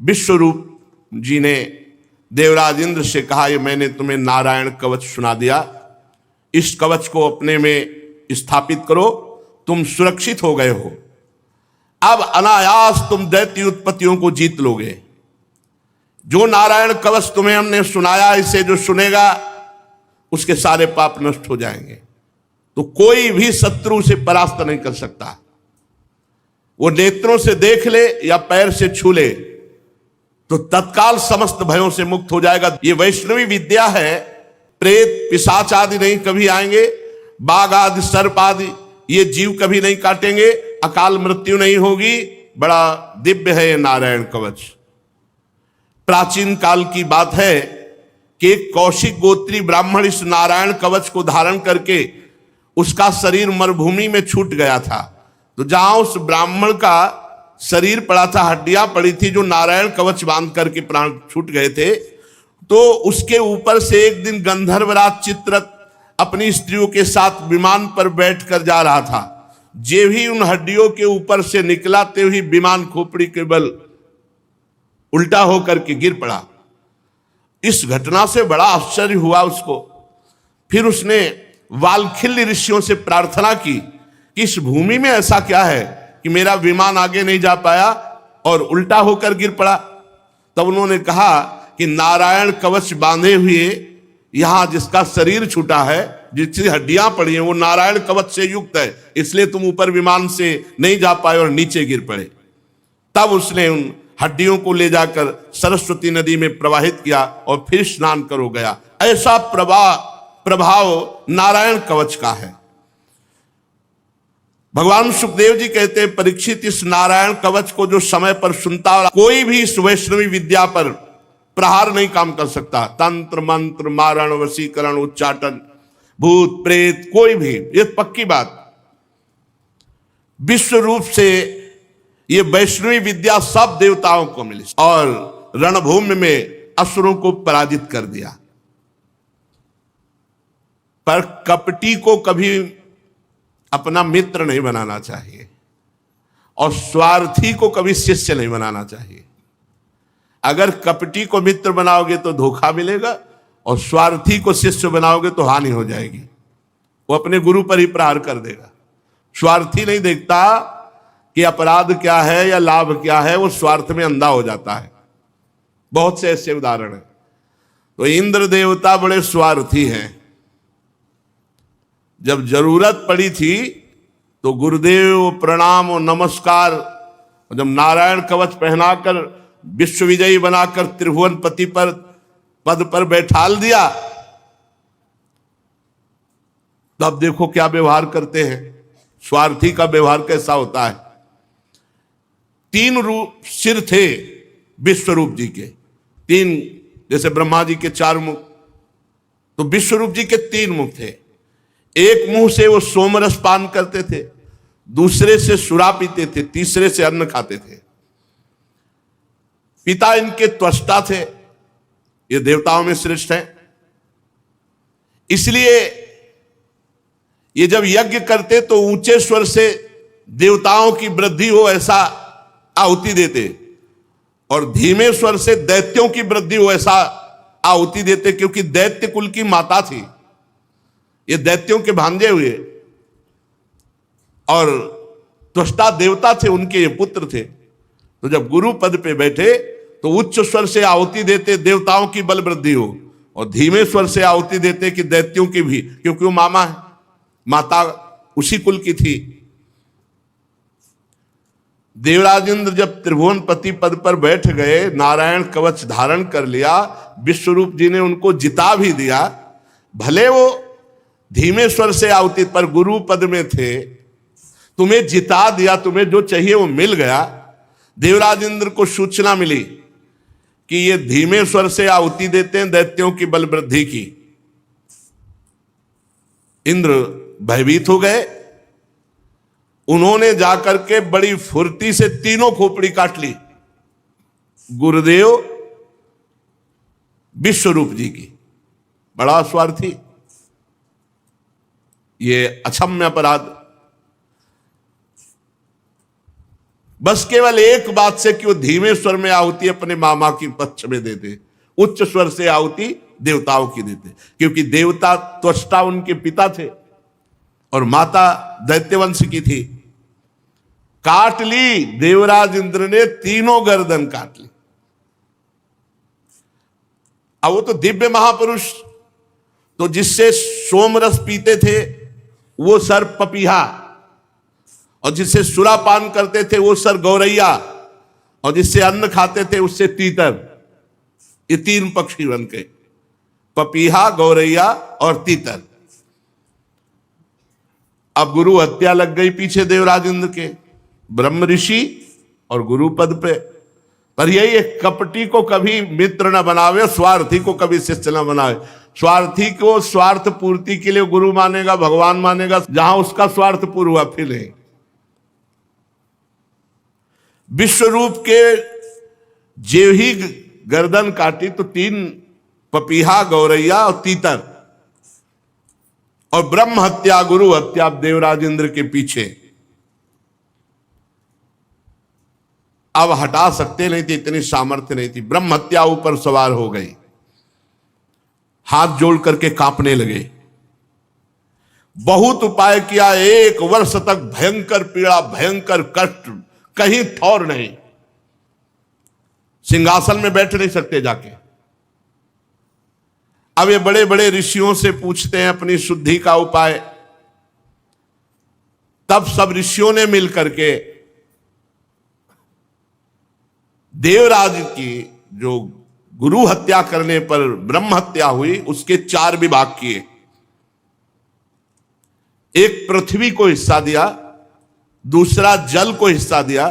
विश्वरूप जी ने देवराज इंद्र से कहा, ये मैंने तुम्हें नारायण कवच सुना दिया, इस कवच को अपने में स्थापित करो, तुम सुरक्षित हो गए हो, अब अनायास तुम दैत्य उत्पत्तियों को जीत लोगे। जो नारायण कवच तुम्हें हमने सुनाया, इसे जो सुनेगा उसके सारे पाप नष्ट हो जाएंगे, तो कोई भी शत्रु उसे परास्त नहीं कर सकता। वो नेत्रों से देख ले या पैर से छू ले तो तत्काल समस्त भयों से मुक्त हो जाएगा। ये वैष्णवी विद्या है, प्रेत पिशाच आदि नहीं कभी आएंगे, बाघ आदि सर्प आदि ये जीव कभी नहीं काटेंगे, अकाल मृत्यु नहीं होगी। बड़ा दिव्य है ये नारायण कवच। प्राचीन काल की बात है कि एक कौशिक गोत्री ब्राह्मण इस नारायण कवच को धारण करके उसका शरीर मरुभूमि में छूट गया था। तो जहां उस ब्राह्मण का शरीर पड़ा था, हड्डियां पड़ी थी, जो नारायण कवच बांध करके प्राण छूट गए थे, तो उसके ऊपर से एक दिन गंधर्वराज चित्ररथ अपनी स्त्रियों के साथ विमान पर बैठकर जा रहा था। जे भी उन हड्डियों के ऊपर से निकला, ते ही विमान खोपड़ी के बल उल्टा होकर के गिर पड़ा। इस घटना से बड़ा आश्चर्य हुआ उसको। फिर उसने वाल्खिल्य ऋषियों से प्रार्थना की कि इस भूमि में ऐसा क्या है कि मेरा विमान आगे नहीं जा पाया और उल्टा होकर गिर पड़ा। तब उन्होंने कहा कि नारायण कवच बांधे हुए यहां जिसका शरीर छूटा है, जिसकी हड्डियां पड़ी हैं, वो नारायण कवच से युक्त है, इसलिए तुम ऊपर विमान से नहीं जा पाए और नीचे गिर पड़े। तब उसने उन हड्डियों को ले जाकर सरस्वती नदी में प्रवाहित किया और फिर स्नान करो गया। ऐसा प्रभाव नारायण कवच का है। भगवान सुखदेव जी कहते हैं, परीक्षित, इस नारायण कवच को जो समय पर सुनता, कोई भी इस वैष्णवी विद्या पर प्रहार नहीं काम कर सकता। तंत्र मंत्र मारण वशीकरण उच्चाटन भूत प्रेत कोई भी, ये पक्की बात। विश्व रूप से ये वैष्णवी विद्या सब देवताओं को मिली और रणभूमि में असुरों को पराजित कर दिया। पर कपटी को कभी अपना मित्र नहीं बनाना चाहिए और स्वार्थी को कभी शिष्य नहीं बनाना चाहिए। अगर कपटी को मित्र बनाओगे तो धोखा मिलेगा और स्वार्थी को शिष्य बनाओगे तो हानि हो जाएगी। वो अपने गुरु पर ही प्रहार कर देगा। स्वार्थी नहीं देखता कि अपराध क्या है या लाभ क्या है, वो स्वार्थ में अंधा हो जाता है। बहुत से ऐसे उदाहरण हैं। तो इंद्र देवता बड़े स्वार्थी हैं। जब जरूरत पड़ी थी तो गुरुदेव प्रणाम और नमस्कार, जब नारायण कवच पहनाकर विश्व विजयी बनाकर त्रिभुवन पति पर पद पर बैठाल दिया, तब देखो क्या व्यवहार करते हैं। स्वार्थी का व्यवहार कैसा होता है। 3 रूप सिर थे विश्वरूप जी के, 3, जैसे ब्रह्मा जी के 4 मुख, तो विश्वरूप जी के 3 मुख थे। एक मुंह से वो सोमरस पान करते थे, दूसरे से सुरा पीते थे, तीसरे से अन्न खाते थे। पिता इनके त्वष्टा थे, ये देवताओं में श्रेष्ठ हैं। इसलिए ये जब यज्ञ करते तो ऊंचे स्वर से देवताओं की वृद्धि हो ऐसा आहुति देते और धीमे स्वर से दैत्यों की वृद्धि हो ऐसा आहुति देते, क्योंकि दैत्य कुल की माता थी, ये दैत्यों के भांजे हुए और त्वष्टा देवता थे, उनके ये पुत्र थे। तो जब गुरु पद पे बैठे तो उच्च स्वर से आहुति देते देवताओं की बल वृद्धि हो और धीमे स्वर से आहुति देते कि दैत्यों की भी, क्योंकि वो मामा है, माता उसी कुल की थी। देवराज इंद्र जब त्रिभुवन पति पद पर बैठ गए, नारायण कवच धारण कर लिया, विश्वरूप जी ने उनको जिता भी दिया। भले वो धीमे स्वर से आहुति पर गुरु पद में थे, तुम्हें जिता दिया, तुम्हें जो चाहिए वो मिल गया। देवराज इंद्र को सूचना मिली कि ये धीमे स्वर से आहुति देते हैं दैत्यों की बल वृद्धि की। इंद्र भयभीत हो गए। उन्होंने जाकर के बड़ी फुर्ती से 3 खोपड़ी काट ली गुरुदेव विश्वरूप जी की। बड़ा स्वार्थी, ये अक्षम्य अपराध। बस केवल एक बात से कि वो धीमे स्वर में आहुति अपने मामा की पक्ष में देते, उच्च स्वर से आहुति देवताओं की देते, क्योंकि देवता त्वष्टा उनके पिता थे और माता दैत्यवंश की थी। काट ली देवराज इंद्र ने तीनों गर्दन काट ली। अब वो तो दिव्य महापुरुष, तो जिससे सोमरस पीते थे वो सर पपीहा, और जिससे सुरापान करते थे वो सर गौरैया, और जिससे अन्न खाते थे उससे तीतर। ये तीन पक्षी बन गए, पपीहा, गौरैया और तीतर। अब गुरु हत्या लग गई पीछे देवराज इंद्र के, ब्रह्म ऋषि और गुरु पद पे। पर यही एक कपटी को कभी मित्र न बनावे, स्वार्थी को कभी शिष्य न बनावे। स्वार्थी को स्वार्थ पूर्ति के लिए गुरु मानेगा, भगवान मानेगा, जहां उसका स्वार्थ पूर्ण हुआ फिर नहीं। विश्व रूप के जेव ही गर्दन काटी तो तीन, पपीहा, गौरैया और तीतर, और ब्रह्म हत्या, गुरु हत्या देवराज इंद्र के पीछे। अब हटा सकते नहीं थे, इतनी सामर्थ्य नहीं थी। ब्रह्म हत्या ऊपर सवार हो गई, हाथ जोड़ करके कांपने लगे। बहुत उपाय किया, 1 वर्ष तक भयंकर पीड़ा, भयंकर कष्ट, कहीं ठौर नहीं। सिंहासन में बैठ नहीं सकते जाके। अब ये बड़े बड़े ऋषियों से पूछते हैं अपनी शुद्धि का उपाय। तब सब ऋषियों ने मिलकर के देवराज की जो गुरु हत्या करने पर ब्रह्म हत्या हुई उसके 4 विभाग किए। एक पृथ्वी को हिस्सा दिया, दूसरा जल को हिस्सा दिया,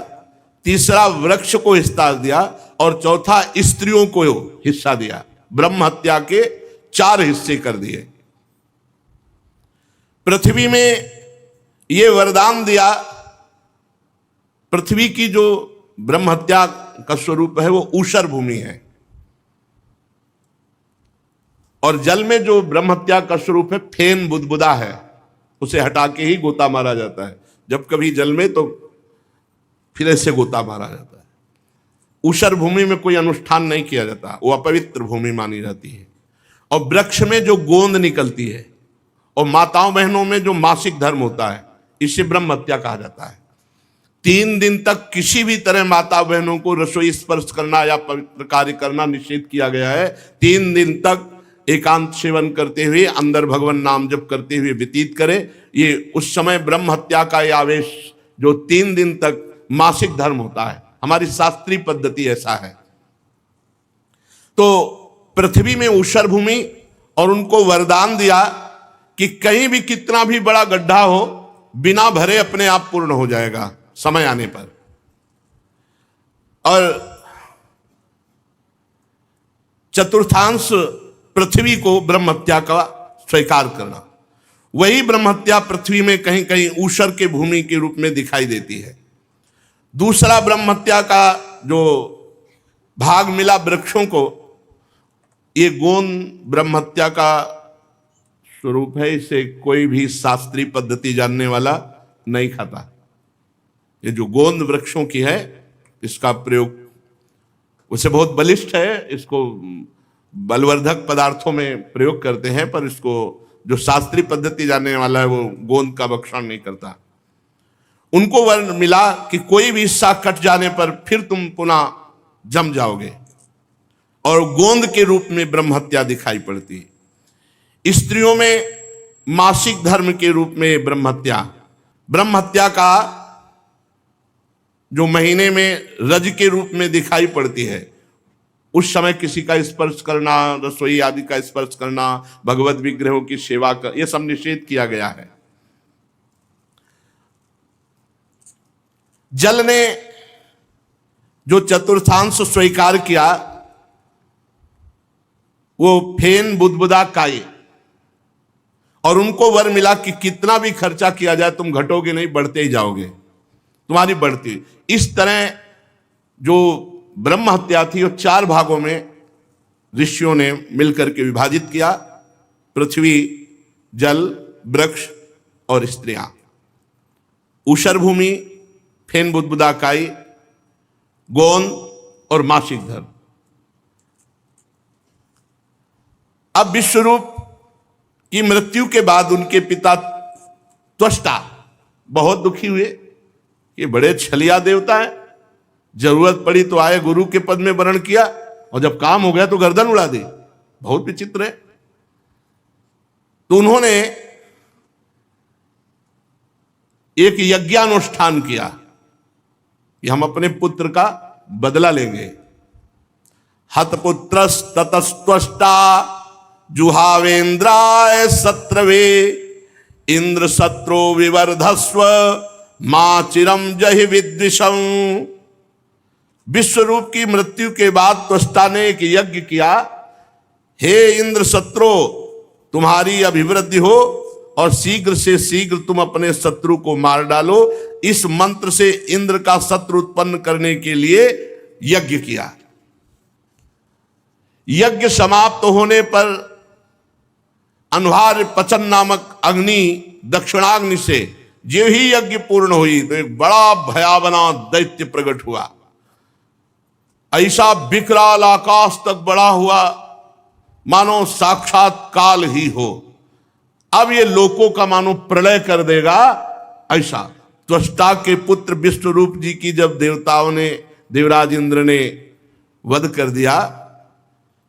तीसरा वृक्ष को हिस्सा दिया, और चौथा स्त्रियों को हिस्सा दिया। ब्रह्म हत्या के 4 हिस्से कर दिए। पृथ्वी में यह वरदान दिया, पृथ्वी की जो ब्रह्म हत्या का स्वरूप है वो ऊषर भूमि है, और जल में जो ब्रह्म हत्या का स्वरूप है फेन बुदबुदा है, उसे हटा के ही गोता मारा जाता है। जब कभी जल में तो फिर ऐसे गोता मारा जाता है। ऊषर भूमि में कोई अनुष्ठान नहीं किया जाता, वो अपवित्र भूमि मानी जाती है। और वृक्ष में जो गोंद निकलती है, और माताओं बहनों में जो मासिक धर्म होता है, इसे ब्रह्म हत्या कहा जाता है। 3 दिन तक किसी भी तरह माता बहनों को रसोई स्पर्श करना या पवित्र कार्य करना निषेध किया गया है। 3 दिन तक एकांत सेवन करते हुए, अंदर भगवान नाम जप करते हुए व्यतीत करे। ये उस समय ब्रह्म हत्या का ये आवेश जो 3 दिन तक मासिक धर्म होता है, हमारी शास्त्रीय पद्धति ऐसा है। तो पृथ्वी में ऊषर भूमि, और उनको वरदान दिया कि कहीं भी कितना भी बड़ा गड्ढा हो, बिना भरे अपने आप पूर्ण हो जाएगा समय आने पर। और चतुर्थांश पृथ्वी को ब्रह्म हत्या का स्वीकार करना, वही ब्रह्म हत्या पृथ्वी में कहीं कहीं ऊषर के भूमि के रूप में दिखाई देती है। दूसरा ब्रह्म हत्या का जो भाग मिला वृक्षों को, ये गोंद ब्रह्म हत्या का स्वरूप है। इसे कोई भी शास्त्रीय पद्धति जानने वाला नहीं खाता। ये जो गोंद वृक्षों की है, इसका प्रयोग उसे बहुत बलिष्ठ है, इसको बलवर्धक पदार्थों में प्रयोग करते हैं, पर इसको जो शास्त्रीय पद्धति जानने वाला है वो गोंद का भक्षण नहीं करता। उनको वर्ण मिला कि कोई भी हिस्सा कट जाने पर फिर तुम पुनः जम जाओगे, और गोंद के रूप में ब्रह्म हत्या दिखाई पड़ती। स्त्रियों में मासिक धर्म के रूप में ब्रह्म हत्या का जो महीने में रज के रूप में दिखाई पड़ती है, उस समय किसी का स्पर्श करना, रसोई आदि का स्पर्श करना, भगवत विग्रहों की सेवा कर, यह सब निषेध किया गया है। जल ने जो चतुर्थांश स्वीकार किया वो फेन बुदबुदा काई, और उनको वर मिला कि कितना भी खर्चा किया जाए तुम घटोगे नहीं, बढ़ते ही जाओगे, तुम्हारी बढ़ती। इस तरह जो ब्रह्म हत्या थी वो 4 भागों में ऋषियों ने मिलकर के विभाजित किया। पृथ्वी, जल, वृक्ष और स्त्रियां। ऊषर भूमि, फेन बुदबुदा काई, गोंद और मासिक धर्म। अब विश्वरूप की मृत्यु के बाद उनके पिता त्वष्टा बहुत दुखी हुए कि बड़े छलिया देवता हैं, जरूरत पड़ी तो आए, गुरु के पद में वर्ण किया और जब काम हो गया तो गर्दन उड़ा दी। बहुत विचित्र है। तो उन्होंने एक यज्ञानुष्ठान किया कि हम अपने पुत्र का बदला लेंगे। हतपुत्रस् ततस्त्वष्टा जुहावेन्द्राय सत्रवे, इंद्र सत्रो विवर्धस्व मां चिरम जहि विद्विषम। विश्वरूप की मृत्यु के बाद त्वष्टा ने एक यज्ञ किया, हे इंद्र सत्रो, तुम्हारी अभिवृद्धि हो और शीघ्र से शीघ्र तुम अपने शत्रु को मार डालो। इस मंत्र से इंद्र का शत्रु उत्पन्न करने के लिए यज्ञ किया। यज्ञ समाप्त होने पर अनुहार पचन नामक अग्नि, दक्षिणाग्नि से जो ही यज्ञ पूर्ण हुई तो एक बड़ा भयावना दैत्य प्रकट हुआ। ऐसा विकराल आकाश तक बड़ा हुआ मानो साक्षात काल ही हो। अब ये लोकों का मानो प्रलय कर देगा। ऐसा त्वष्टा के पुत्र विश्वरूप जी की जब देवताओं ने, देवराज इंद्र ने वध कर दिया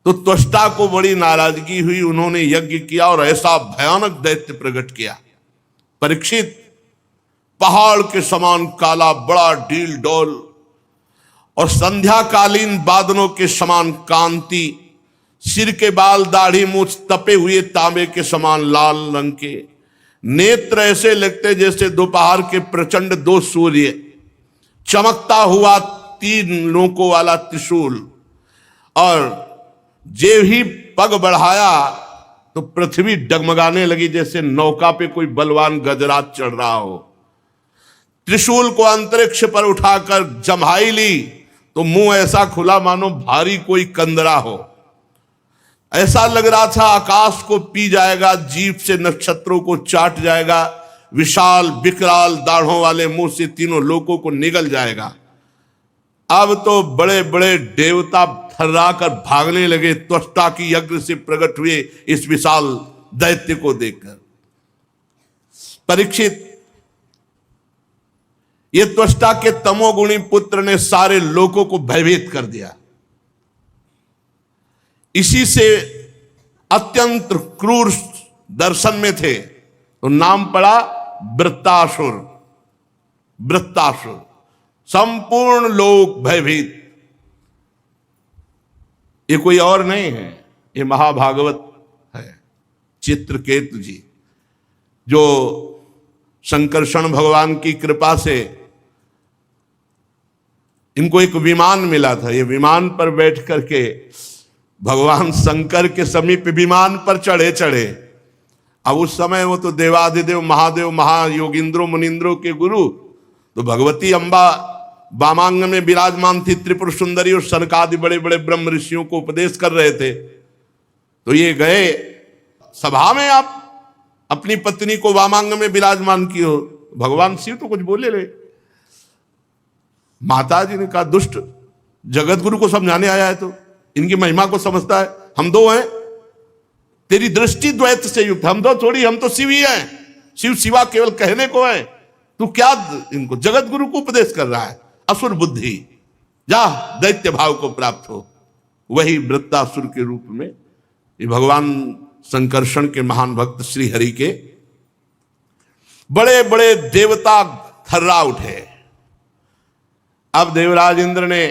तो त्वष्टा को बड़ी नाराजगी हुई। उन्होंने यज्ञ किया और ऐसा भयानक दैत्य प्रकट किया। परीक्षित पहाड़ के समान काला, बड़ा ढील डोल और संध्याकालीन बादलों के समान कांति, सिर के बाल, दाढ़ी, मूछ तपे हुए तांबे के समान लाल रंग के, नेत्र ऐसे लगते जैसे दोपहर के प्रचंड दो सूर्य, चमकता हुआ 3 नोकों वाला त्रिशूल, और जे ही पग बढ़ाया तो पृथ्वी डगमगाने लगी जैसे नौका पे कोई बलवान गजराज चढ़ रहा हो। त्रिशूल को अंतरिक्ष पर उठाकर जम्हाई ली तो मुंह ऐसा खुला मानो भारी कोई कंदरा हो। ऐसा लग रहा था आकाश को पी जाएगा, जीभ से नक्षत्रों को चाट जाएगा, विशाल विकराल दाढ़ों वाले मुंह से तीनों लोकों को निगल जाएगा। अब तो बड़े बड़े देवता थर्राकर भागने लगे त्वष्टा की यज्ञ से प्रकट हुए इस विशाल दैत्य को देखकर। परीक्षित, ये त्वष्टा के तमोगुणी पुत्र ने सारे लोकों को भयभीत कर दिया। इसी से अत्यंत क्रूर दर्शन में थे तो नाम पड़ा वृत्तासुर। वृत्तासुर, संपूर्ण लोक भयभीत। ये कोई और नहीं है, ये महाभागवत है, चित्रकेतु जी, जो शंकरषण भगवान की कृपा से इनको एक विमान मिला था। ये विमान पर बैठ करके भगवान शंकर के समीप विमान पर चढ़े। अब उस समय वो तो देवाधिदेव महादेव महायोगिंद्रो मुनिंद्रो के गुरु, तो भगवती अम्बा वामांग में विराजमान थी, त्रिपुर सुंदरी और सनकादि बड़े बड़े ब्रह्म ऋषियों को उपदेश कर रहे थे। तो ये गए सभा में, आप अपनी पत्नी को वामांग में विराजमान की हो। भगवान शिव तो कुछ बोले ले। माता जी ने कहा, दुष्ट, जगत गुरु को समझाने आया है तो इनकी महिमा को समझता है। हम दो हैं, तेरी दृष्टि द्वैत से युक्त। हम दो थोड़ी, हम तो शिव ही हैं। शिव शिवा केवल कहने को है, तू क्या इनको जगत गुरु को उपदेश कर रहा है? असुर बुद्धि, जा दैत्य भाव को प्राप्त हो। वही वृत्तासुर के रूप में ये भगवान संकर्षण के महान भक्त श्री हरि के बड़े बड़े देवता थर्रा उठे। अब देवराज इंद्र ने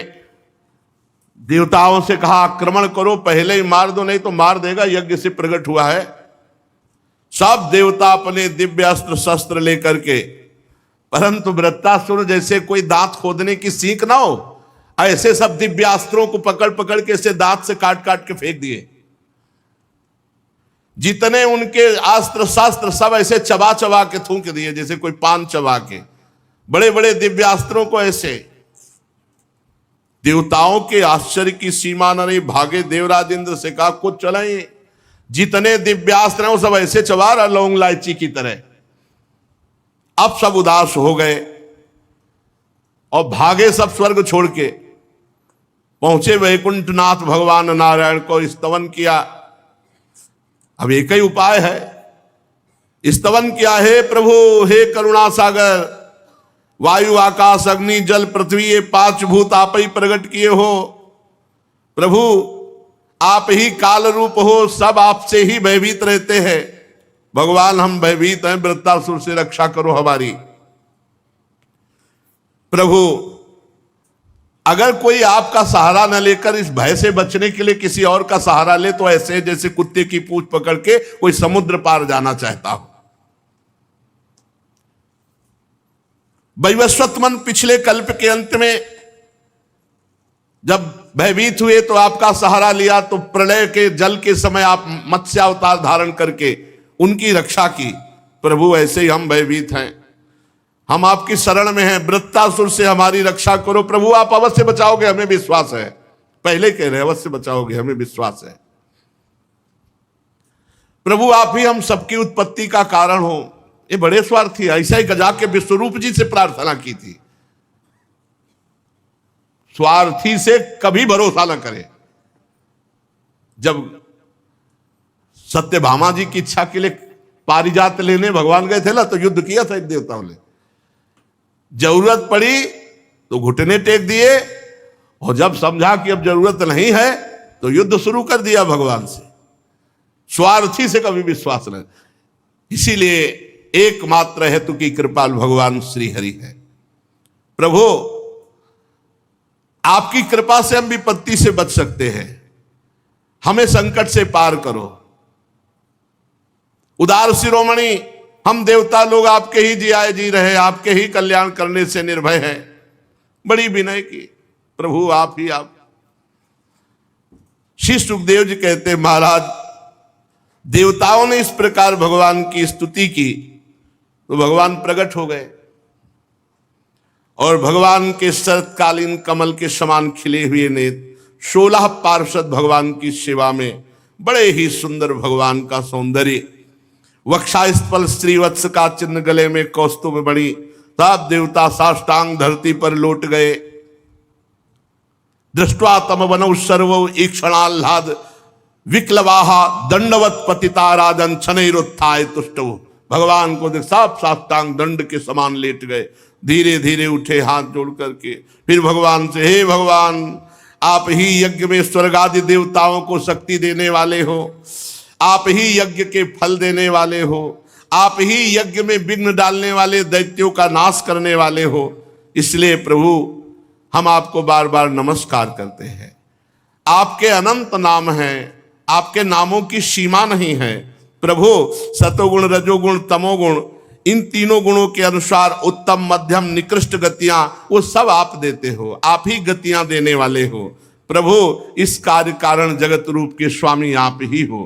देवताओं से कहा, आक्रमण करो, पहले ही मार दो, नहीं तो मार देगा, यज्ञ से प्रकट हुआ है। सब देवता अपने दिव्य अस्त्र शस्त्र लेकर के, परंतु वृत्तासुर जैसे कोई दांत खोदने की सीख ना हो, ऐसे सब दिव्यास्त्रों को पकड़ पकड़ के ऐसे दांत से काट काट के फेंक दिए। जितने उनके अस्त्र शास्त्र सब ऐसे चबा चबा के थूक दिए जैसे कोई पान चबा के। बड़े बड़े दिव्यास्त्रों को ऐसे। देवताओं के आश्चर्य की सीमा न रही। भागे देवराज इंद्र से कहा, कुछ चलाइए। जितने दिव्यास्त्र हैं वो सब ऐसे चबा रहा लौंग इलायची की तरह। अब सब उदास हो गए। और भागे सब स्वर्ग छोड़ के, पहुंचे वैकुंठनाथ भगवान नारायण को स्तवन किया। अब एक ही उपाय है, स्तवन किया, हे प्रभु, हे करुणा सागर, वायु आकाश अग्नि जल पृथ्वी ये 5 भूत आप ही प्रकट किए हो। प्रभु आप ही काल रूप हो, सब आपसे ही भयभीत रहते हैं। भगवान हम भयभीत हैं, वृत्तासुर से रक्षा करो हमारी। प्रभु अगर कोई आपका सहारा न लेकर इस भय से बचने के लिए किसी और का सहारा ले तो ऐसे जैसे कुत्ते की पूंछ पकड़ के कोई समुद्र पार जाना चाहता हो। वैवस्वत मन पिछले कल्प के अंत में जब भयभीत हुए तो आपका सहारा लिया, तो प्रलय के जल के समय आप मत्स्य अवतार धारण करके उनकी रक्षा की। प्रभु ऐसे ही हम भयभीत हैं, हम आपकी शरण में हैं, वृत्तासुर से हमारी रक्षा करो। प्रभु आप अवश्य बचाओगे, हमें विश्वास है। पहले कह रहे अवश्य बचाओगे, हमें विश्वास है। प्रभु आप ही हम सबकी उत्पत्ति का कारण हो। ये बड़े स्वार्थी, ऐसा ही गजा के विश्वरूप जी से प्रार्थना की थी। स्वार्थी से कभी भरोसा न करे। जब सत्यभामा जी की इच्छा के लिए पारिजात लेने भगवान गए थे ना, तो युद्ध किया था देवताओं ने। जरूरत पड़ी तो घुटने टेक दिए, और जब समझा कि अब जरूरत नहीं है तो युद्ध शुरू कर दिया भगवान से। स्वार्थी से कभी विश्वास नहीं। इसीलिए एकमात्र हेतु की कृपाल भगवान श्री हरि है। प्रभु आपकी कृपा से हम विपत्ति से बच सकते हैं, हमें संकट से पार करो। उदार शिरोमणि, हम देवता लोग आपके ही जियाए जी रहे, आपके ही कल्याण करने से निर्भय हैं। बड़ी विनय की प्रभु आप ही आप। श्री सुखदेव जी कहते हैं, महाराज देवताओं ने इस प्रकार भगवान की स्तुति की तो भगवान प्रकट हो गए, और भगवान के शरतकालीन कमल के समान खिले हुए नेत्र 16 पार्षद भगवान की सेवा में। बड़े ही सुंदर भगवान का सौंदर्य, वक्षास्थल श्रीवत्स का चिन्ह, गले में कौस्तुभ मणि। सब देवता साष्टांग धरती पर लौट गए। दृष्ट्वा तम वनौ सर्वौ ईक्षणाह्लाद विक्लवाहा दंडवत पतिता राजन छनैरुत्थाय तुष्टौ। भगवान को देख सब साष्टांग दंड के समान लेट गए। धीरे धीरे उठे हाथ जोड़ करके, फिर भगवान से, हे भगवान आप ही यज्ञ में स्वर्ग आदि देवताओं को शक्ति देने वाले हो, आप ही यज्ञ के फल देने वाले हो, आप ही यज्ञ में विघ्न डालने वाले दैत्यों का नाश करने वाले हो। इसलिए प्रभु हम आपको बार बार नमस्कार करते हैं। आपके अनंत नाम हैं, आपके नामों की सीमा नहीं है। प्रभु सतोगुण रजोगुण तमोगुण, इन तीनों गुणों के अनुसार उत्तम मध्यम निकृष्ट गतियां वो सब आप देते हो, आप ही गतियां देने वाले हो। प्रभु इस कार्य कारण जगत रूप के स्वामी आप ही हो।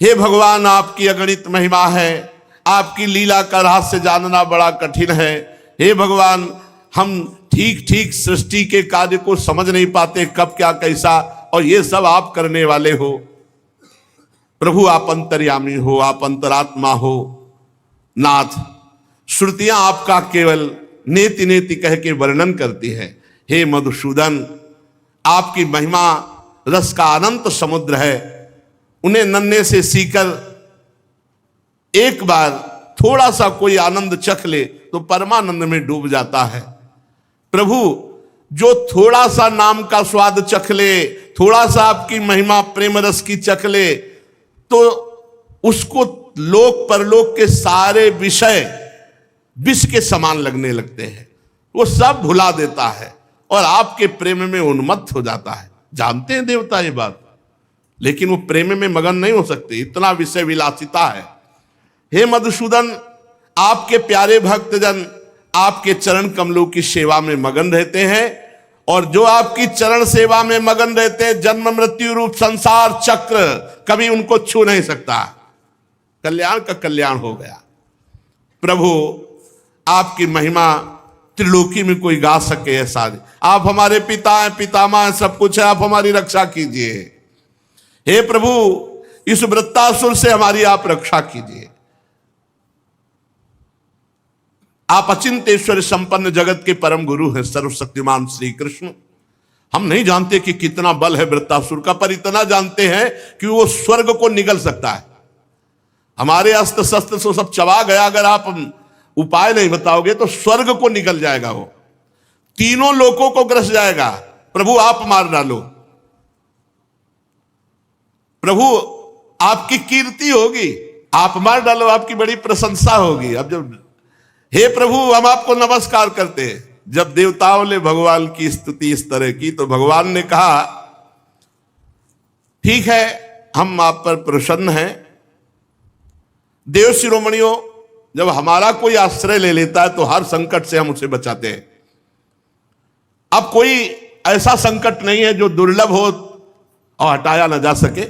हे भगवान आपकी अगणित महिमा है, आपकी लीला का रहस्य जानना बड़ा कठिन है। हे भगवान हम ठीक ठीक सृष्टि के कार्य को समझ नहीं पाते, कब क्या कैसा, और ये सब आप करने वाले हो। प्रभु आप अंतर्यामी हो, आप अंतरात्मा हो। नाथ श्रुतियां आपका केवल नेति नेति कह के वर्णन करती है। हे मधुसूदन आपकी महिमा रस का अनंत समुद्र है। उन्हें नन्हे से सीकर एक बार थोड़ा सा कोई आनंद चख ले तो परमानंद में डूब जाता है। प्रभु जो थोड़ा सा नाम का स्वाद चख ले, थोड़ा सा आपकी महिमा प्रेम रस की चख ले, तो उसको लोक परलोक के सारे विषय विष के समान लगने लगते हैं। वो सब भुला देता है और आपके प्रेम में उन्मत्त हो जाता है। जानते हैं देवता ये बात, लेकिन वो प्रेम में मगन नहीं हो सकते, इतना विषय विलासिता है। हे मधुसूदन आपके प्यारे भक्तजन आपके चरण कमलों की सेवा में मगन रहते हैं, और जो आपकी चरण सेवा में मगन रहते हैं जन्म मृत्यु रूप संसार चक्र कभी उनको छू नहीं सकता। कल्याण का कल्याण हो गया। प्रभु आपकी महिमा त्रिलोकी में कोई गा सके ऐसा। आप हमारे पिता हैं, पितामह हैं, सब कुछ है, आप हमारी रक्षा कीजिए। हे प्रभु इस वृत्तासुर से हमारी आप रक्षा कीजिए। आप अचिंतेश्वर संपन्न जगत के परम गुरु हैं, सर्वशक्तिमान श्री कृष्ण। हम नहीं जानते कि कितना बल है वृत्तासुर का, पर इतना जानते हैं कि वो स्वर्ग को निगल सकता है। हमारे अस्त्र शस्त्र से सब चबा गया, अगर आप उपाय नहीं बताओगे तो स्वर्ग को निकल जाएगा, वो तीनों लोकों को ग्रस जाएगा। प्रभु आप मार डालो, प्रभु आपकी कीर्ति होगी, आप मार डालो, आपकी बड़ी प्रशंसा होगी। अब जब हे प्रभु हम आपको नमस्कार करते हैं, जब देवताओं ने भगवान की स्तुति इस तरह की तो भगवान ने कहा ठीक है, हम आप पर प्रसन्न हैं। देव शिरोमणियों, जब हमारा कोई आश्रय ले लेता है तो हर संकट से हम उसे बचाते हैं। अब कोई ऐसा संकट नहीं है जो दुर्लभ हो और हटाया ना जा सके।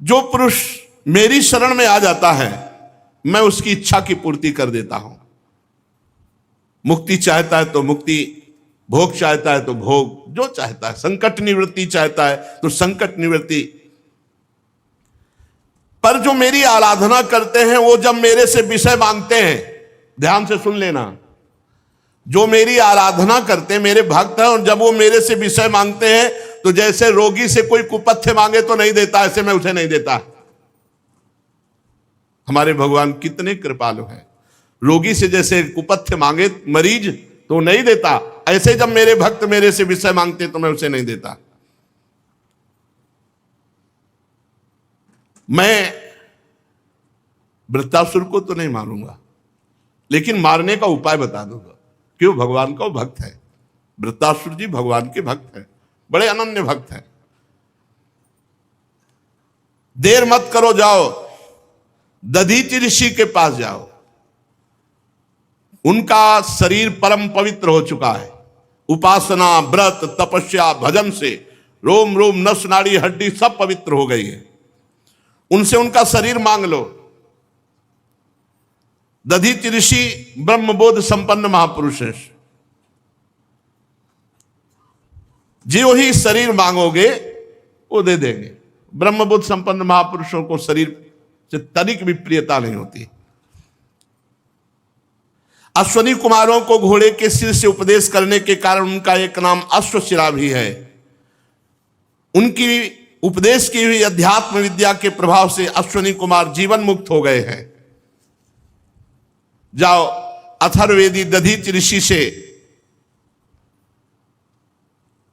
जो पुरुष मेरी शरण में आ जाता है मैं उसकी इच्छा की पूर्ति कर देता हूं। मुक्ति चाहता है तो मुक्ति, भोग चाहता है तो भोग, जो चाहता है, संकट निवृत्ति चाहता है तो संकट निवृत्ति। पर जो मेरी आराधना करते हैं वो जब मेरे से विषय मांगते हैं, ध्यान से सुन लेना, जो मेरी आराधना करते हैं मेरे भक्त हैं, और जब वो मेरे से विषय मांगते हैं तो जैसे रोगी से कोई कुपथ्य मांगे तो नहीं देता, ऐसे मैं उसे नहीं देता। हमारे भगवान कितने कृपालु हैं। रोगी से जैसे कुपथ्य मांगे मरीज तो नहीं देता, ऐसे जब मेरे भक्त मेरे से विषय मांगते तो मैं उसे नहीं देता। मैं वृत्तासुर को तो नहीं मारूंगा, लेकिन मारने का उपाय बता दूंगा, क्यों भगवान का भक्त है। वृत्तासुर जी भगवान के भक्त हैं, बड़े अनन्य भक्त हैं। देर मत करो, जाओ दधीचि ऋषि के पास जाओ। उनका शरीर परम पवित्र हो चुका है, उपासना, व्रत, तपस्या, भजन से रोम रोम, नस नाड़ी, हड्डी सब पवित्र हो गई है। उनसे उनका शरीर मांग लो। दधीचि ऋषि ब्रह्मबोध संपन्न महापुरुष है। जो ही शरीर मांगोगे वो दे देंगे। ब्रह्मबोध संपन्न महापुरुषों को शरीर से तनिक भी प्रियता नहीं होती। अश्वनी कुमारों को घोड़े के सिर से उपदेश करने के कारण उनका एक नाम अश्वशिरा भी है। उनकी उपदेश की हुई अध्यात्म विद्या के प्रभाव से अश्वनी कुमार जीवन मुक्त हो गए हैं। जाओ अथर्ववेदी दधीचि ऋषि से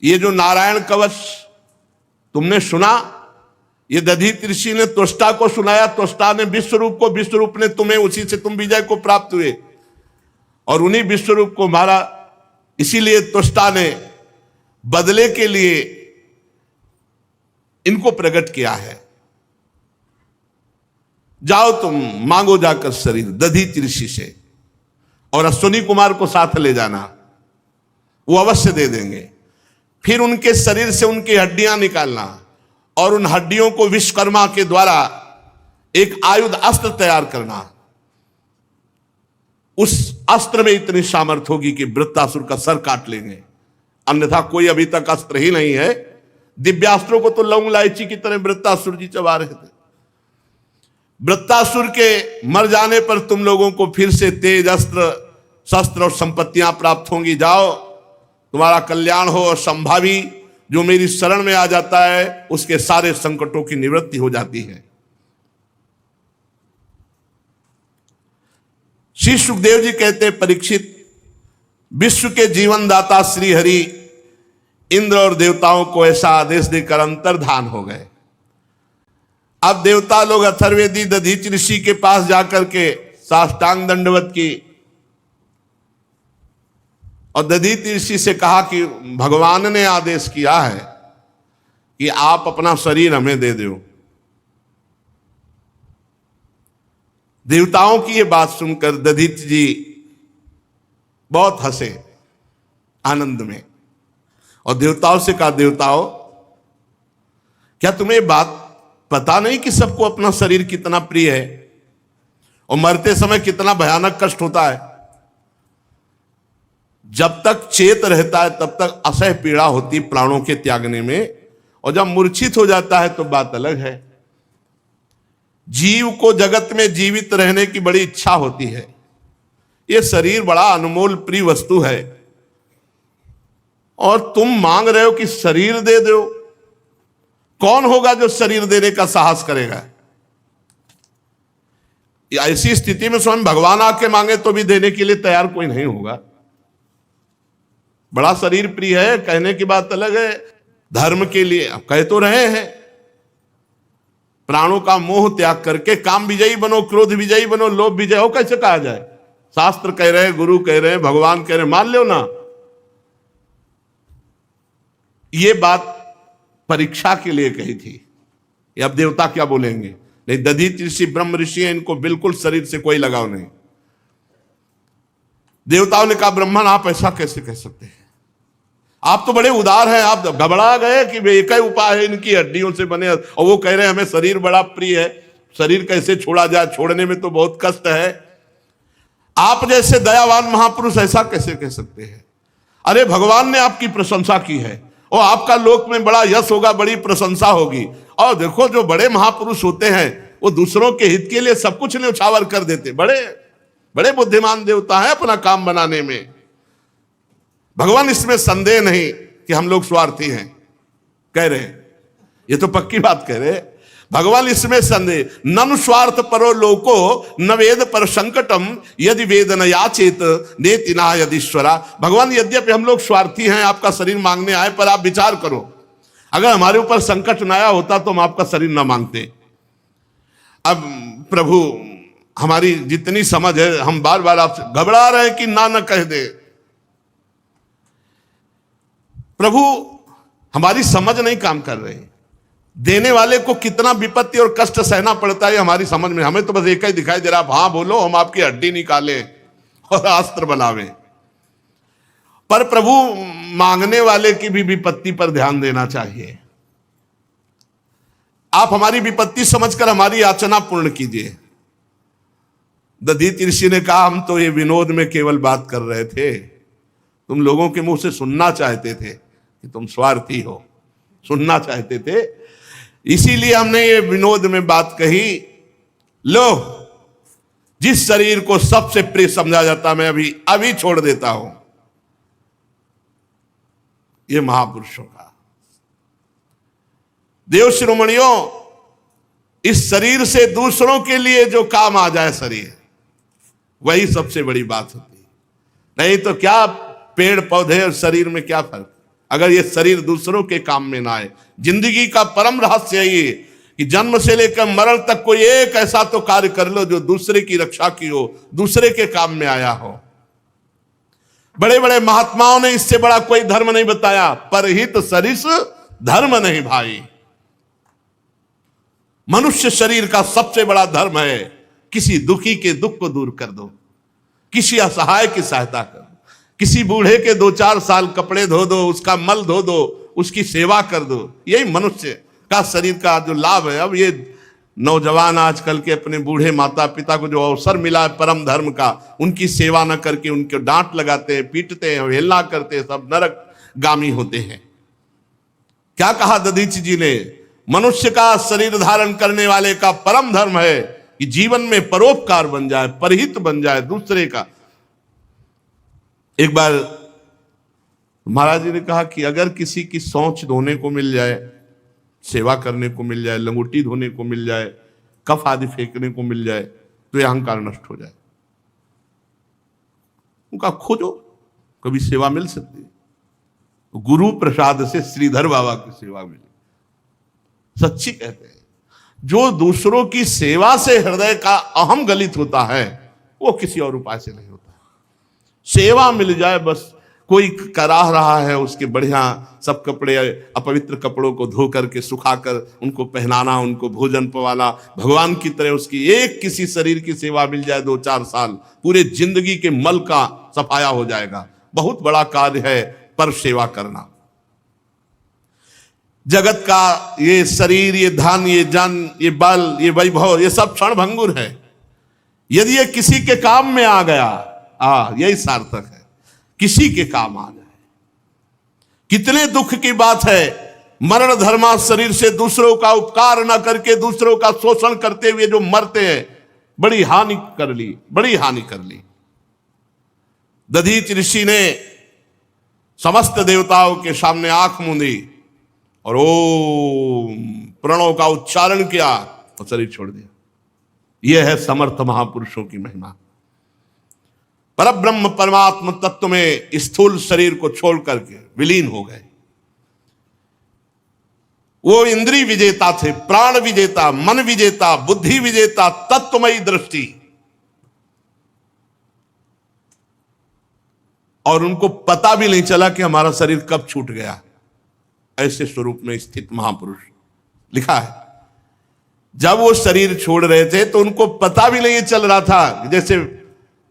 ये जो नारायण कवच तुमने सुना, ये दधीचि ऋषि ने त्वष्टा को सुनाया, त्वष्टा ने विश्वरूप को, विश्वरूप ने तुम्हें, उसी से तुम विजय को प्राप्त हुए और उन्हीं विश्वरूप को मारा। इसीलिए त्वष्टा ने बदले के लिए इनको प्रकट किया है। जाओ तुम मांगो जाकर शरीर दधीचि ऋषि से, और अश्वनी कुमार को साथ ले जाना, वो अवश्य दे देंगे। फिर उनके शरीर से उनकी हड्डियां निकालना और उन हड्डियों को विश्वकर्मा के द्वारा एक आयुध अस्त्र तैयार करना। उस अस्त्र में इतनी सामर्थ्य होगी कि वृत्तासुर का सर काट लेंगे, अन्यथा कोई अभी तक अस्त्र ही नहीं है। दिव्यास्त्रों को तो लौंग इलायची की तरह वृत्तासुर जी चबा रहे थे। वृत्तासुर के मर जाने पर तुम लोगों को फिर से तेज अस्त्र, शस्त्र और संपत्तियां प्राप्त होंगी। जाओ, तुम्हारा कल्याण हो। और संभावी जो मेरी शरण में आ जाता है उसके सारे संकटों की निवृत्ति हो जाती है। श्री सुखदेव जी कहते, परीक्षित, विश्व के जीवन दाता श्री हरि इंद्र और देवताओं को ऐसा आदेश देकर अंतर्धान हो गए। अब देवता लोग अथर्ववेदी दधीचि ऋषि के पास जाकर के साष्टांग दंडवत की और दधीचि ऋषि से कहा कि भगवान ने आदेश किया है कि आप अपना शरीर हमें दे दो। देवताओं की ये बात सुनकर दधीचि जी बहुत हंसे आनंद में, और देवताओं से कहा, देवताओं क्या तुम्हें बात पता नहीं कि सबको अपना शरीर कितना प्रिय है और मरते समय कितना भयानक कष्ट होता है। जब तक चेत रहता है तब तक असह्य पीड़ा होती प्राणों के त्यागने में, और जब मूर्छित हो जाता है तो बात अलग है। जीव को जगत में जीवित रहने की बड़ी इच्छा होती है, ये शरीर बड़ा अनमोल प्रिय वस्तु है और तुम मांग रहे हो कि शरीर दे दो। कौन होगा जो शरीर देने का साहस करेगा? ऐसी स्थिति में स्वयं भगवान आके मांगे तो भी देने के लिए तैयार कोई नहीं होगा। बड़ा शरीर प्रिय है, कहने की बात अलग है। धर्म के लिए अब कह तो रहे हैं, प्राणों का मोह त्याग करके काम विजयी बनो, क्रोध विजयी बनो, लोभ विजय हो। कैसे कहा जाए? शास्त्र कह रहे हैं, गुरु कह रहे हैं, भगवान कह रहे हैं, मान लो ना। ये बात परीक्षा के लिए कही थी। अब देवता क्या बोलेंगे? नहीं, दधीच ऋषि ब्रह्म ऋषि है, इनको बिल्कुल शरीर से कोई लगाव नहीं। देवताओं ने कहा, ब्राह्मण आप ऐसा कैसे कह सकते हैं? आप तो बड़े उदार हैं। आप घबरा गए कि एक ही उपाय है, इनकी हड्डियों से बने, और वो कह रहे हैं हमें शरीर बड़ा प्रिय है, शरीर कैसे छोड़ा जाए? छोड़ने में तो बहुत कष्ट है। आप जैसे दयावान महापुरुष ऐसा कैसे कह सकते हैं? अरे भगवान ने आपकी प्रशंसा की है और आपका लोक में बड़ा यश होगा, बड़ी प्रशंसा होगी। और देखो जो बड़े महापुरुष होते हैं वो दूसरों के हित के लिए सब कुछ न्यौछावर कर देते। बड़े बड़े बुद्धिमान देवता है अपना काम बनाने में। भगवान इसमें संदेह नहीं कि हम लोग स्वार्थी हैं, कह रहे हैं, ये तो पक्की बात कह रहे हैं। भगवान इसमें संदेह ननु स्वार्थ परो लोको न वेद पर संकटम यदि वेदन याचेत नेतिना यदीश्वरा। भगवान यद्यपि हम लोग स्वार्थी हैं, आपका शरीर मांगने आए, पर आप विचार करो, अगर हमारे ऊपर संकट न आया होता तो हम आपका शरीर न मांगते। अब प्रभु हमारी जितनी समझ है, हम बार बार आपसे घबरा रहे हैं कि ना न कह दे। प्रभु हमारी समझ नहीं काम कर रही। देने वाले को कितना विपत्ति और कष्ट सहना पड़ता है हमारी समझ में। हमें तो बस एक ही दिखाई दे रहा, हाँ बोलो, हम आपकी हड्डी निकालें और अस्त्र बनावें। पर प्रभु मांगने वाले की भी विपत्ति पर ध्यान देना चाहिए। आप हमारी विपत्ति समझकर हमारी याचना पूर्ण कीजिए। दधीच ऋषि ने कहा, हम तो ये विनोद में केवल बात कर रहे थे, तुम लोगों के मुंह से सुनना चाहते थे कि तुम स्वार्थी हो, सुनना चाहते थे, इसीलिए हमने ये विनोद में बात कही। लो, जिस शरीर को सबसे प्रिय समझा जाता मैं अभी छोड़ देता हूं। ये महापुरुषों का देव शिरोमणियों, इस शरीर से दूसरों के लिए जो काम आ जाए शरीर, वही सबसे बड़ी बात होती है। नहीं तो क्या पेड़ पौधे और शरीर में क्या फर्क, अगर ये शरीर दूसरों के काम में ना आए। जिंदगी का परम रहस्य ये कि जन्म से लेकर मरण तक कोई एक ऐसा तो कार्य कर लो जो दूसरे की रक्षा की हो, दूसरे के काम में आया हो। बड़े बड़े महात्माओं ने इससे बड़ा कोई धर्म नहीं बताया। परहित सरिस धर्म नहीं भाई। मनुष्य शरीर का सबसे बड़ा धर्म है किसी दुखी के दुख को दूर कर दो, किसी असहाय की सहायता करो, किसी बूढ़े के 2-4 साल कपड़े धो दो, उसका मल धो दो, उसकी सेवा कर दो। यही मनुष्य का शरीर का जो लाभ है। अब ये नौजवान आजकल के अपने बूढ़े माता पिता को जो अवसर मिला है परम धर्म का, उनकी सेवा न करके उनके डांट लगाते हैं, पीटते हैं, अवहेलना करते हैं, सब नरक गामी होते हैं। क्या कहा दधीच जी ने? मनुष्य का शरीर धारण करने वाले का परम धर्म है कि जीवन में परोपकार बन जाए, परहित बन जाए दूसरे का। एक बार महाराज जी ने कहा कि अगर किसी की सोच धोने को मिल जाए, सेवा करने को मिल जाए, लंगोटी धोने को मिल जाए, कफ आदि फेंकने को मिल जाए, तो यह अहंकार नष्ट हो जाए। उनका खोजो, कभी सेवा मिल सकती है। गुरु प्रसाद से श्रीधर बाबा की सेवा मिली। सच्ची कहते हैं, जो दूसरों की सेवा से हृदय का अहम गलित होता है वो किसी और उपाय से नहीं होता। सेवा मिल जाए बस। कोई कराह रहा है, उसके बढ़िया सब कपड़े, अपवित्र कपड़ों को धो करके सुखाकर उनको पहनाना, उनको भोजन पवाना, भगवान की तरह उसकी एक किसी शरीर की सेवा मिल जाए 2-4 साल, पूरे जिंदगी के मल का सफाया हो जाएगा। बहुत बड़ा कार्य है पर सेवा करना। जगत का ये शरीर, ये धन, ये जन, ये बल, ये वैभव, ये सब क्षण भंगुर है। यदि ये किसी के काम में आ गया, यही सार्थक है। किसी के काम आ जाए। कितने दुख की बात है, मरण धर्मा शरीर से दूसरों का उपकार न करके दूसरों का शोषण करते हुए जो मरते हैं। बड़ी हानि कर ली, बड़ी हानि कर ली। दधीच ऋषि ने समस्त देवताओं के सामने आंख मूंदी और ओम प्रणव का उच्चारण किया और शरीर छोड़ दिया। यह है समर्थ महापुरुषों की महिमा। परब्रह्म परमात्म तत्व में स्थूल शरीर को छोड़ करके विलीन हो गए। वो इंद्रिय विजेता थे, प्राण विजेता, मन विजेता, बुद्धि विजेता, तत्वमयी दृष्टि। और उनको पता भी नहीं चला कि हमारा शरीर कब छूट गया। ऐसे स्वरूप में स्थित महापुरुष लिखा है। जब वो शरीर छोड़ रहे थे तो उनको पता भी नहीं चल रहा था। जैसे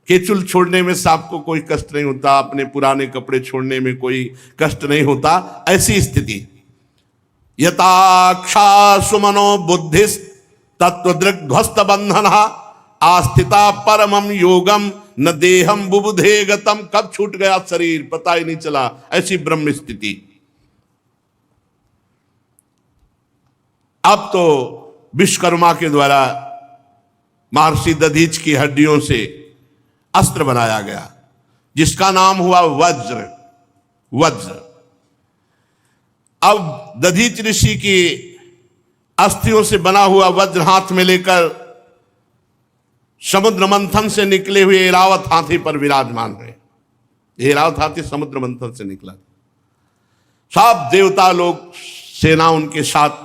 केचुल छोड़ने में सांप को कोई कष्ट नहीं होता, अपने पुराने कपड़े छोड़ने में कोई कष्ट नहीं होता, ऐसी स्थिति। यथाक्षा सुमनो बुद्धिस तत्वदृक् ध्वस्त बंधन आस्थिता परमम योगम न देहम बुबुधे गतम। कब छूट गया शरीर पता ही नहीं चला, ऐसी ब्रह्म स्थिति। अब तो विश्वकर्मा के द्वारा महर्षि दधीच की हड्डियों से अस्त्र बनाया गया, जिसका नाम हुआ वज्र। वज्र अब दधीच ऋषि की अस्थियों से बना हुआ वज्र हाथ में लेकर समुद्र मंथन से निकले हुए ऐरावत हाथी पर विराजमान हुए। ऐरावत हाथी समुद्र मंथन से निकला। सब देवता लोग सेना उनके साथ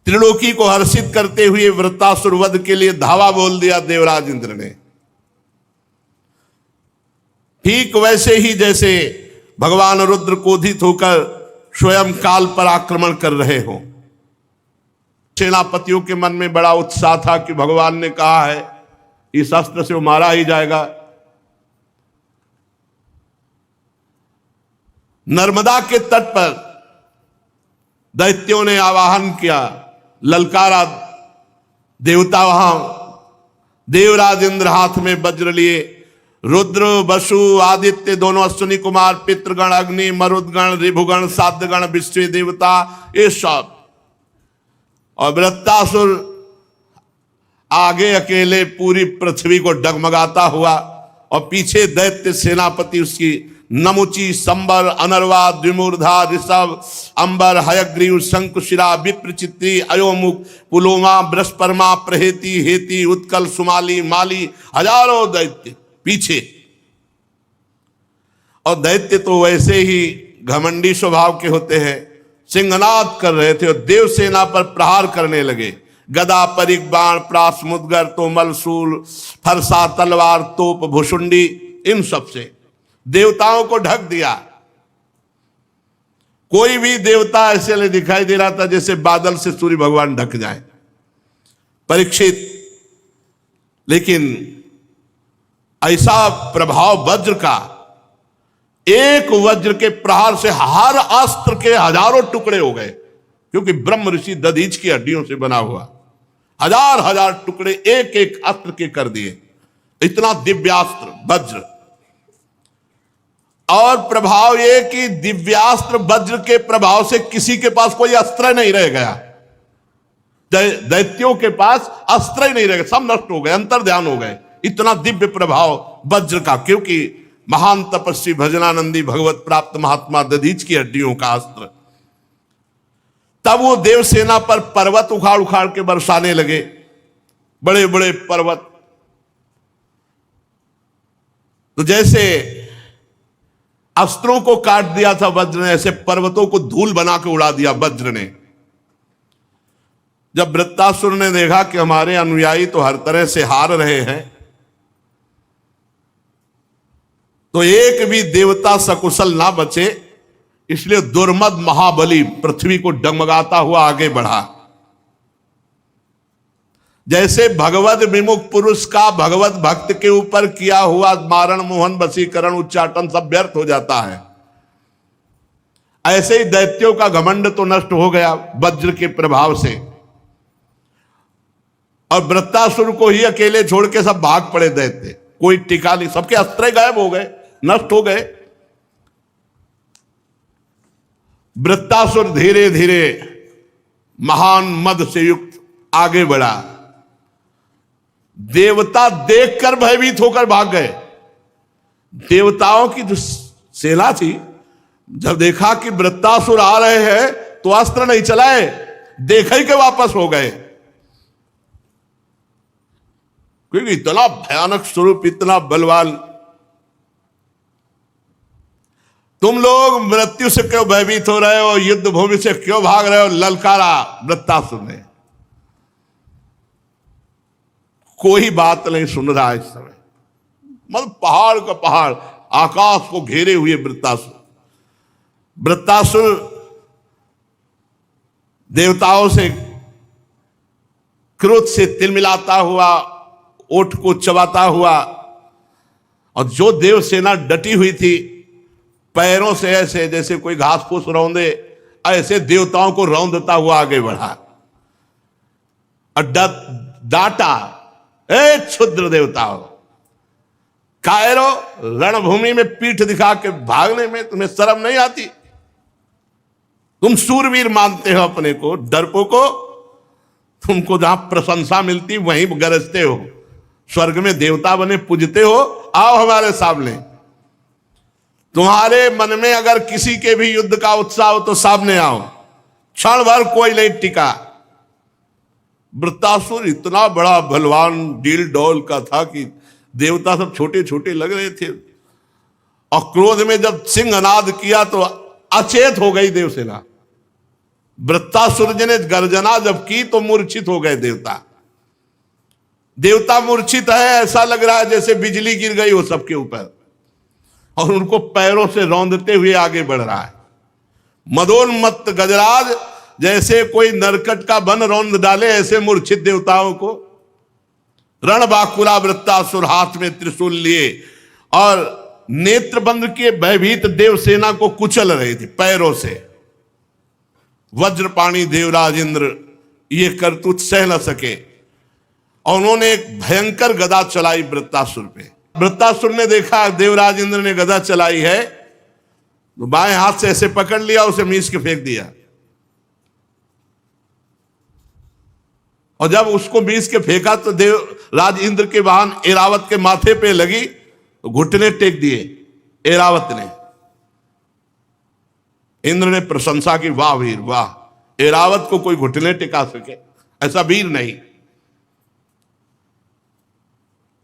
त्रिलोकी को हर्षित करते हुए वृत्तासुर वध के लिए धावा बोल दिया देवराज इंद्र ने। ठीक वैसे ही जैसे भगवान रुद्र क्रोधित होकर स्वयं काल पर आक्रमण कर रहे हो। सेनापतियों के मन में बड़ा उत्साह था कि भगवान ने कहा है इस अस्त्र से वो मारा ही जाएगा। नर्मदा के तट पर दैत्यों ने आवाहन किया, ललकारा। देवता वहां देवराज इंद्र हाथ में वज्र लिए, रुद्र वसु आदित्य दोनों अश्विनी कुमार, पितृगण अग्नि मरुदगण ऋभुगण साध्यगण विश्व देवता, ये सब। और वृत्तासुर आगे अकेले पूरी पृथ्वी को डगमगाता हुआ और पीछे दैत्य सेनापति उसकी नमुची संबर अनर्वा द्विमूर्धा ऋषभ अंबर हयग्रीव शंकुशिरा विप्रचित्री अयोमुख पुलोमा बृहस्परमा प्रहेति हेति उत्कल सुमाली माली, हजारों दैत्य पीछे। और दैत्य तो वैसे ही घमंडी स्वभाव के होते हैं, सिंहनाद कर रहे थे और देवसेना पर प्रहार करने लगे। गदा परिक बाण प्रास मुदगर तोमल शूल फरसा तलवार तोप भुषुंडी, इन सब से देवताओं को ढक दिया। कोई भी देवता ऐसे नहीं दिखाई दे रहा था जैसे बादल से सूर्य भगवान ढक जाए। परीक्षित, लेकिन ऐसा प्रभाव वज्र का, एक वज्र के प्रहार से हर अस्त्र के हजारों टुकड़े हो गए, क्योंकि ब्रह्म ऋषि दधीच की हड्डियों से बना हुआ हजार हजार टुकड़े एक एक अस्त्र के कर दिए। इतना दिव्यास्त्र वज्र। और प्रभाव यह कि दिव्यास्त्र वज्र के प्रभाव से किसी के पास कोई अस्त्र नहीं रह गया। दैत्यों के पास अस्त्र ही नहीं रह गए, सब नष्ट हो गए, अंतर्ध्यान हो गए। इतना दिव्य प्रभाव वज्र का, क्योंकि महान तपस्वी भजनानंदी भगवत प्राप्त महात्मा दधीच की हड्डियों का अस्त्र। तब वो देवसेना पर पर्वत उखाड़ उखाड़ के बरसाने लगे, बड़े बड़े पर्वत। तो जैसे अस्त्रों को काट दिया था वज्र ने, ऐसे पर्वतों को धूल बना के उड़ा दिया वज्र ने। जब वृत्तासुर ने देखा कि हमारे अनुयायी तो हर तरह से हार रहे हैं, तो एक भी देवता सकुशल ना बचे, इसलिए दुर्मद महाबली पृथ्वी को डगमगाता हुआ आगे बढ़ा। जैसे भगवत विमुख पुरुष का भगवत भक्त के ऊपर किया हुआ मारण मोहन वशीकरण उच्चाटन सब व्यर्थ हो जाता है, ऐसे ही दैत्यों का घमंड तो नष्ट हो गया वज्र के प्रभाव से। और वृत्तासुर को ही अकेले छोड़ के सब भाग पड़े दैत्य, कोई टिका नहीं, सबके अस्त्र गायब हो गए, नष्ट हो गए। वृत्तासुर धीरे धीरे महान मद से युक्त आगे बढ़ा। देवता देखकर भयभीत होकर भाग गए, देवताओं की जो सेना थी, जब देखा कि वृत्तासुर आ रहे हैं तो अस्त्र नहीं चलाए, देखा ही के वापस हो गए, क्योंकि इतना भयानक स्वरूप, इतना बलवान। तुम लोग मृत्यु से क्यों भयभीत हो रहे हो, युद्ध भूमि से क्यों भाग रहे हो, ललकारा वृत्तासुर ने। कोई बात नहीं सुन रहा है इस समय, मतलब पहाड़ का पहाड़, आकाश को घेरे हुए वृत्तासुर। वृत्तासुर देवताओं से क्रोध से तिलमिलाता हुआ, ओठ को चबाता हुआ, और जो देव सेना डटी हुई थी, पैरों से ऐसे जैसे कोई घास फूस रौंदे, ऐसे देवताओं को रौंदता हुआ आगे बढ़ा और डांटा, ए क्षुद्र देवताओं, कायरो, रणभूमि में पीठ दिखा के भागने में तुम्हें शर्म नहीं आती? तुम सूरवीर मानते हो अपने को, डरपोको, तुमको जहां प्रशंसा मिलती वहीं गरजते हो, स्वर्ग में देवता बने पूजते हो, आओ हमारे सामने। तुम्हारे मन में अगर किसी के भी युद्ध का उत्साह हो तो सामने आओ, क्षण भर कोई नहीं टिका। वृत्तासुर इतना बड़ा बलवान डील डोल का था कि देवता सब छोटे छोटे लग रहे थे, और क्रोध में जब सिंहनाद किया तो अचेत हो गई देवसेना। वृत्तासुर जी ने गर्जना जब की तो मूर्छित हो गए देवता। देवता मूर्छित है, ऐसा लग रहा है जैसे बिजली गिर गई हो सबके ऊपर, और उनको पैरों से रौंदते हुए आगे बढ़ रहा है। मदोन्मत्त गजराज जैसे कोई नरकट का बन रौंद डाले, ऐसे मूर्छित देवताओं को। रणबाकुला वृत्तासुर हाथ में त्रिशूल लिए और नेत्र बंद के भयभीत देवसेना को कुचल रहे थे पैरों से। वज्रपाणी देवराज इंद्र ये करतूत सह न सके, और उन्होंने एक भयंकर गदा चलाई वृत्तासुर पे। वृत्तासुर ने देखा देवराज इंद्र ने गदा चलाई है, तो बाएं हाथ से ऐसे पकड़ लिया, उसे मीस के फेंक दिया, और जब उसको मीस के फेंका तो देवराज इंद्र के वाहन ऐरावत के माथे पे लगी, तो घुटने टेक दिए ऐरावत ने। इंद्र ने प्रशंसा की, वाह वीर वाह, ऐरावत को कोई घुटने टिका सके, ऐसा वीर नहीं।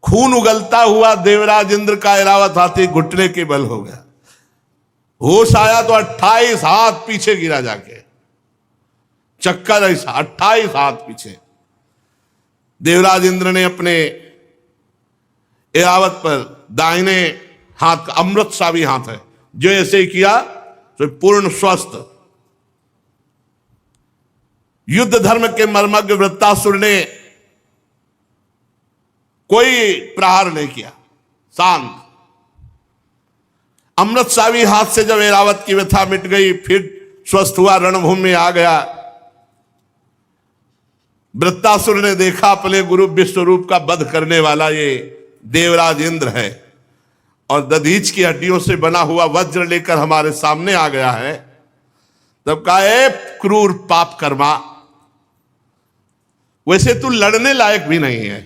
खून उगलता हुआ देवराज इंद्र का ऐरावत हाथी घुटने के बल हो गया। होश आया तो 28 हाथ पीछे गिरा जाके, चक्कर ऐसा 28 हाथ पीछे। देवराज इंद्र ने अपने ऐरावत पर दाहिने हाथ का अमृत सा भी हाथ है, जो ऐसे ही किया तो पूर्ण स्वस्थ। युद्ध धर्म के मर्मज्ञ वृत्तासुर ने कोई प्रहार नहीं किया, शांत। अमृत सावी हाथ से जब ऐरावत की व्यथा मिट गई, फिर स्वस्थ हुआ, रणभूमि में आ गया। वृत्तासुर ने देखा अपने गुरु विश्वरूप का वध करने वाला ये देवराज इंद्र है, और दधीच की हड्डियों से बना हुआ वज्र लेकर हमारे सामने आ गया है। तब कहा, ए क्रूर पाप कर्मा, वैसे तू लड़ने लायक भी नहीं है,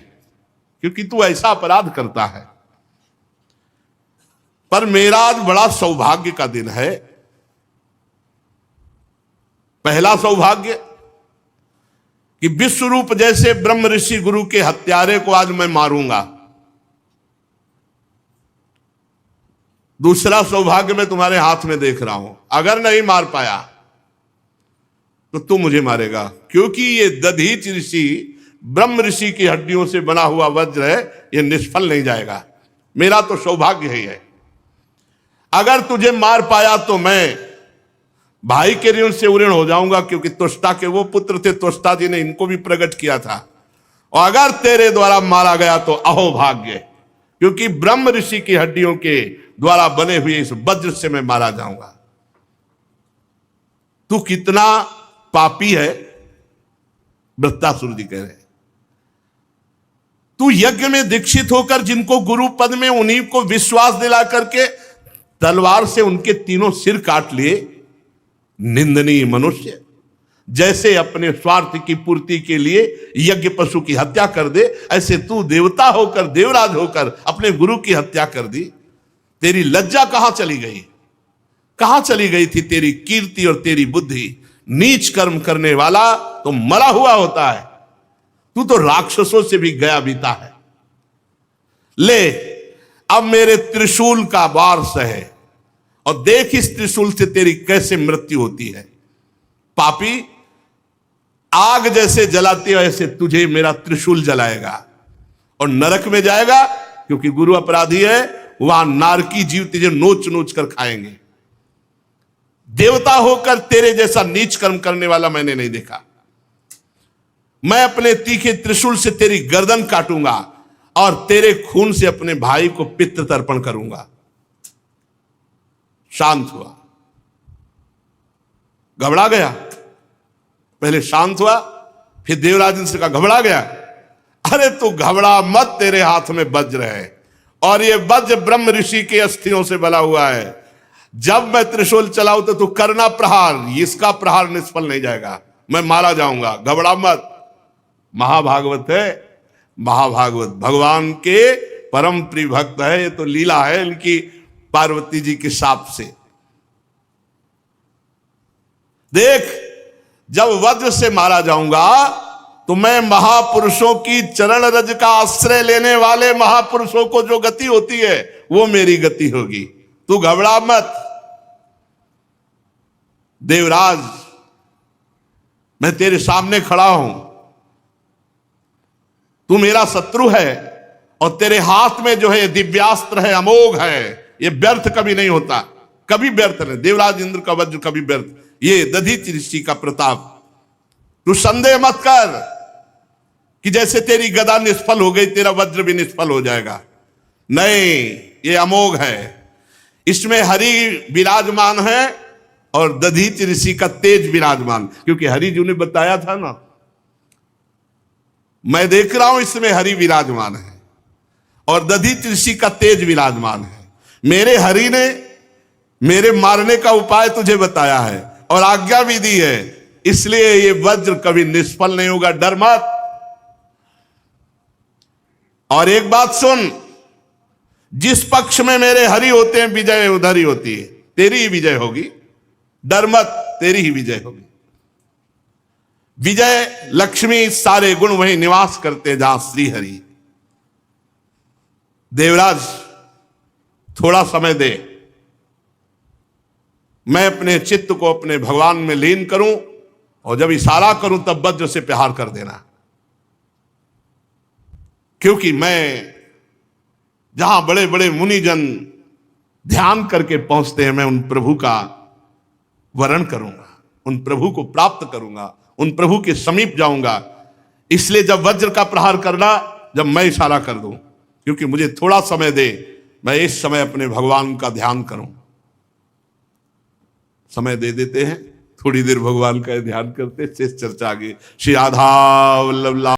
क्योंकि तू ऐसा अपराध करता है, पर मेरा आज बड़ा सौभाग्य का दिन है। पहला सौभाग्य कि विश्वरूप जैसे ब्रह्म ऋषि गुरु के हत्यारे को आज मैं मारूंगा। दूसरा सौभाग्य मैं तुम्हारे हाथ में देख रहा हूं, अगर नहीं मार पाया तो तू मुझे मारेगा, क्योंकि ये दधीच ऋषि ब्रह्म ऋषि की हड्डियों से बना हुआ वज्र है, ये निष्फल नहीं जाएगा। मेरा तो सौभाग्य ही है। अगर तुझे मार पाया तो मैं भाई के ऋण से उऋण हो जाऊंगा, क्योंकि त्वष्टा के वो पुत्र थे, त्वष्टा जी ने इनको भी प्रकट किया था। और अगर तेरे द्वारा मारा गया तो अहोभाग्य, क्योंकि ब्रह्म ऋषि की हड्डियों के द्वारा बने हुए इस वज्र से मैं मारा जाऊंगा। तू कितना पापी है, वृत्तासुर जी कह रहे हैं। तू यज्ञ में दीक्षित होकर जिनको गुरु पद में, उन्हीं को विश्वास दिला करके तलवार से उनके तीनों सिर काट लिए। निंदनीय मनुष्य, जैसे अपने स्वार्थ की पूर्ति के लिए यज्ञ पशु की हत्या कर दे, ऐसे तू देवता होकर, देवराज होकर अपने गुरु की हत्या कर दी। तेरी लज्जा कहां चली गई? कहां चली गई थी तेरी कीर्ति और तेरी बुद्धि? नीच कर्म करने वाला तो मरा हुआ होता है, तू तो राक्षसों से भी गया बीता है। ले अब मेरे त्रिशूल का वार सहे और देख इस त्रिशूल से तेरी कैसे मृत्यु होती है। पापी, आग जैसे जलाती है ऐसे तुझे मेरा त्रिशूल जलाएगा और नरक में जाएगा, क्योंकि गुरु अपराधी है, वहां नारकी जीव तुझे नोच नोच कर खाएंगे। देवता होकर तेरे जैसा नीच कर्म करने वाला मैंने नहीं देखा। मैं अपने तीखे त्रिशूल से तेरी गर्दन काटूंगा और तेरे खून से अपने भाई को पितृ तर्पण करूंगा। शांत हुआ, घबरा गया। पहले शांत हुआ, फिर देवराज इंद्र का घबरा गया। अरे तू घबरा मत, तेरे हाथ में वज्र है और ये वज्र ब्रह्म ऋषि के अस्थियों से बना हुआ है। जब मैं त्रिशूल चलाऊं तो तू करना प्रहार, इसका प्रहार निष्फल नहीं जाएगा, मैं मारा जाऊंगा, घबरा मत। महाभागवत है, महाभागवत भगवान के परम प्रिय भक्त है। ये तो लीला है इनकी पार्वती जी के शाप से। देख, जब वज्र से मारा जाऊंगा तो मैं महापुरुषों की चरण रज का आश्रय लेने वाले महापुरुषों को जो गति होती है वो मेरी गति होगी। तू घबरा मत। देवराज, मैं तेरे सामने खड़ा हूं, तू मेरा शत्रु है और तेरे हाथ में जो है दिव्यास्त्र है, अमोघ है, ये व्यर्थ कभी नहीं होता, कभी व्यर्थ नहीं। देवराज इंद्र का वज्र कभी व्यर्थ, ये दधीचि ऋषि का प्रताप। तू संदेह मत कर कि जैसे तेरी गदा निष्फल हो गई तेरा वज्र भी निष्फल हो जाएगा। नहीं, ये अमोघ है, इसमें हरि विराजमान है और दधीचि ऋषि का तेज विराजमान। क्योंकि हरि जी ने बताया था ना, मैं देख रहा हूं इसमें हरि विराजमान है और दधीचि ऋषि का तेज विराजमान है। मेरे हरि ने मेरे मारने का उपाय तुझे बताया है और आज्ञा भी दी है, इसलिए ये वज्र कभी निष्फल नहीं होगा, डर मत। और एक बात सुन, जिस पक्ष में मेरे हरि होते हैं विजय उधर ही होती है, तेरी ही विजय होगी, डर मत, तेरी ही विजय होगी। विजय लक्ष्मी सारे गुण वहीं निवास करते जहां श्री हरि। देवराज, थोड़ा समय दे, मैं अपने चित्त को अपने भगवान में लीन करूं और जब इशारा करूं तब वज्र से प्रहार कर देना। क्योंकि मैं जहां बड़े बड़े मुनिजन ध्यान करके पहुंचते हैं, मैं उन प्रभु का वरण करूंगा, उन प्रभु को प्राप्त करूंगा, उन प्रभु के समीप जाऊंगा। इसलिए जब वज्र का प्रहार करना, जब मैं इशारा कर दूं, क्योंकि मुझे थोड़ा समय दे, मैं इस समय अपने भगवान का ध्यान करूं। समय दे देते हैं, थोड़ी देर भगवान का ध्यान करते, शेष चर्चा आगे। श्री राधा वल्लभ